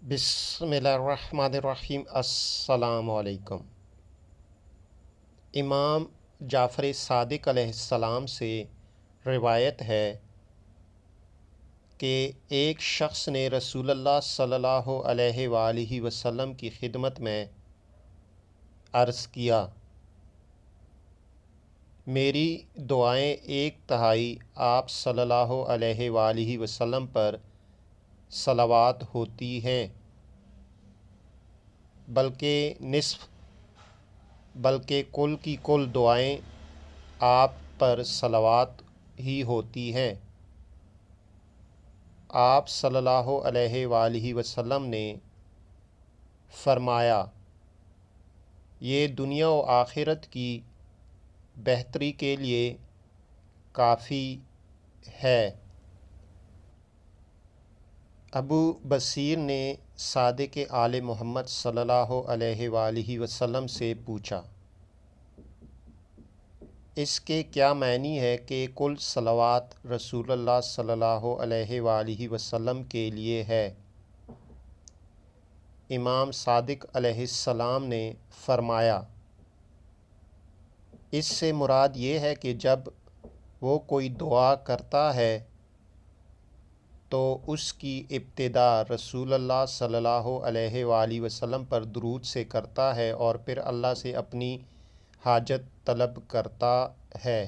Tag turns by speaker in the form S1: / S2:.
S1: बिस्मिल्लाहिर्रहमानिर्रहीम। अस्सलामु अलैकुम। इमाम जाफ़र सादिक़ अलैहिस्सलाम से रिवायत है कि एक शख्स ने रसूलुल्लाह सल्लल्लाहु अलैहि वसल्लम की खिदमत में अर्ज़ किया, मेरी दुआएं एक तिहाई आप सल्लल्लाहु अलैहि वसल्लम पर सलावत होती हैं, बल्कि कुल की कुल दुआएं आप पर सलावत ही होती हैं। आप सल्लल्लाहु अलैहि वसल्लम ने फरमाया, ये दुनिया व आखिरत की बेहतरी के लिए काफ़ी है। अबू बसीर ने सादिक़ आले मोहम्मद सल्लल्लाहु अलैहि वसल्लम से पूछा, इसके क्या मानी है कि कुल सलावत रसूलुल्लाह सल्लल्लाहु अलैहि वसल्लम के लिए है। इमाम सादिक़ अलैहिस्सलाम ने फरमाया, इससे मुराद ये है कि जब वो कोई दुआ करता है तो उसकी इब्तिदा रसूलुल्लाह सल्लल्लाहु अलैहि वसल्लम पर दुरूद से करता है और फिर अल्लाह से अपनी हाजत तलब करता है।